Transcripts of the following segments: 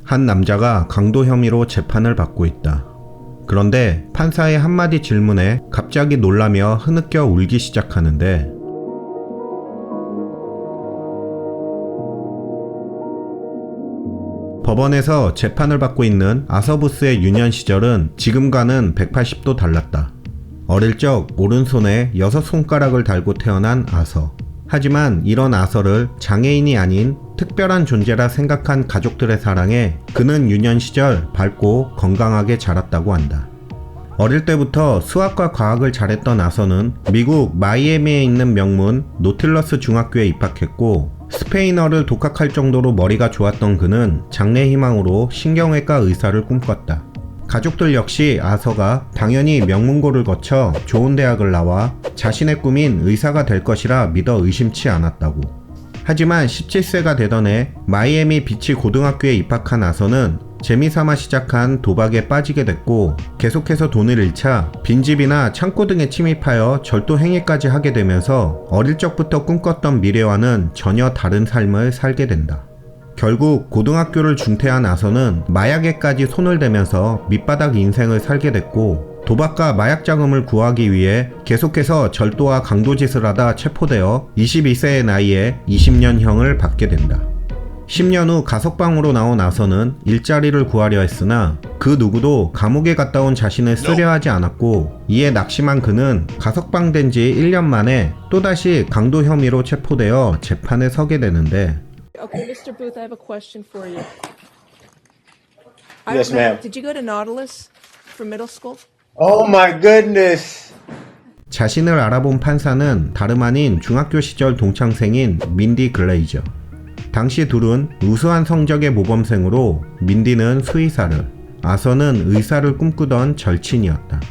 한 남자가 강도 혐의로 재판을 받고 있다. 그런데 판사의 한마디 질문에 갑자기 놀라며 흐느껴 울기 시작하는데 법원에서 재판을 받고 있는 아서부스의 유년 시절은 지금과는 180도 달랐다. 어릴 적 오른손에 6손가락을 달고 태어난 아서. 하지만 이런 아서를 장애인이 아닌 특별한 존재라 생각한 가족들의 사랑에 그는 유년 시절 밝고 건강하게 자랐다고 한다. 어릴 때부터 수학과 과학을 잘했던 아서는 미국 마이애미에 있는 명문 노틸러스 중학교에 입학했고 스페인어를 독학할 정도로 머리가 좋았던 그는 장래 희망으로 신경외과 의사를 꿈꿨다. 가족들 역시 아서가 당연히 명문고를 거쳐 좋은 대학을 나와 자신의 꿈인 의사가 될 것이라 믿어 의심치 않았다고. 하지만 17세가 되던 해 마이애미 비치 고등학교에 입학한 아서는 재미삼아 시작한 도박에 빠지게 됐고 계속해서 돈을 잃자 빈집이나 창고 등에 침입하여 절도 행위까지 하게 되면서 어릴 적부터 꿈꿨던 미래와는 전혀 다른 삶을 살게 된다. 결국 고등학교를 중퇴한 아서는 마약에까지 손을 대면서 밑바닥 인생을 살게 됐고 도박과 마약 자금을 구하기 위해 계속해서 절도와 강도짓을 하다 체포되어 22세의 나이에 20년형을 받게 된다. 10년 후 가석방으로 나온 아서는 일자리를 구하려 했으나 그 누구도 감옥에 갔다 온 자신을 쓰려하지 않았고 이에 낙심한 그는 가석방된 지 1년 만에 또다시 강도 혐의로 체포되어 재판에 서게 되는데 Okay, Mr. Booth, I have a question for you. Yes, ma'am. Did you go to Nautilus for middle school? Oh my goodness. 자신을 알아본 판사는 다름 아닌 중학교 시절 동창생인 민디 글레이저. 당시 둘은 우수한 성적의 모범생으로 민디는 수의사를, 아서는 의사를 꿈꾸던 절친이었다.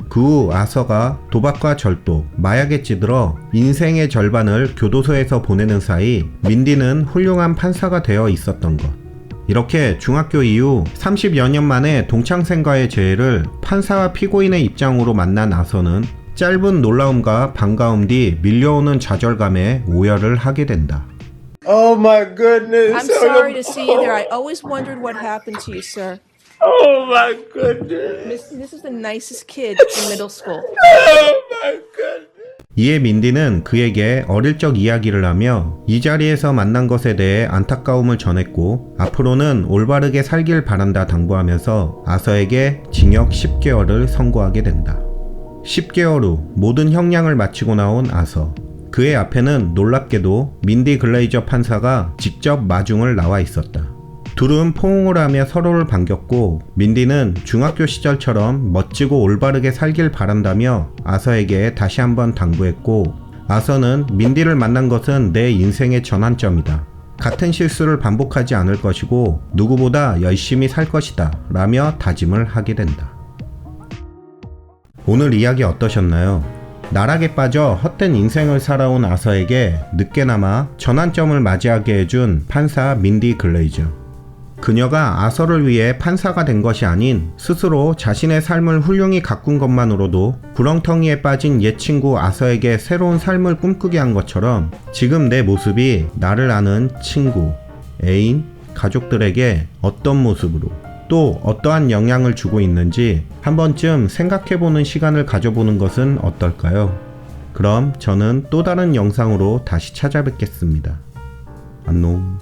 그 후 아서가 도박과 절도, 마약에 찌들어 인생의 절반을 교도소에서 보내는 사이 민디는 훌륭한 판사가 되어 있었던 것. 이렇게 중학교 이후 30여 년 만에 동창생과의 재회를 판사와 피고인의 입장으로 만난 아서는 짧은 놀라움과 반가움 뒤 밀려오는 좌절감에 오열을 하게 된다. Oh my goodness. I'm sorry to see you there. I always wondered what happened to you, sir. Oh my goodness. This is the nicest kid in middle school. Oh my goodness. 이에 민디는 그에게 어릴 적 이야기를 하며 이 자리에서 만난 것에 대해 안타까움을 전했고 앞으로는 올바르게 살길 바란다 당부하면서 아서에게 징역 10개월을 선고하게 된다. 10개월 후 모든 형량을 마치고 나온 아서. 그의 앞에는 놀랍게도 민디 글레이저 판사가 직접 마중을 나와 있었다. 둘은 포옹을 하며 서로를 반겼고 민디는 중학교 시절처럼 멋지고 올바르게 살길 바란다며 아서에게 다시 한번 당부했고 아서는 민디를 만난 것은 내 인생의 전환점이다. 같은 실수를 반복하지 않을 것이고 누구보다 열심히 살 것이다 라며 다짐을 하게 된다. 오늘 이야기 어떠셨나요? 나락에 빠져 헛된 인생을 살아온 아서에게 늦게나마 전환점을 맞이하게 해준 판사 민디 글레이저. 그녀가 아서를 위해 판사가 된 것이 아닌 스스로 자신의 삶을 훌륭히 가꾼 것만으로도 구렁텅이에 빠진 옛 친구 아서에게 새로운 삶을 꿈꾸게 한 것처럼 지금 내 모습이 나를 아는 친구, 애인, 가족들에게 어떤 모습으로 또 어떠한 영향을 주고 있는지 한 번쯤 생각해보는 시간을 가져보는 것은 어떨까요? 그럼 저는 또 다른 영상으로 다시 찾아뵙겠습니다. 안녕.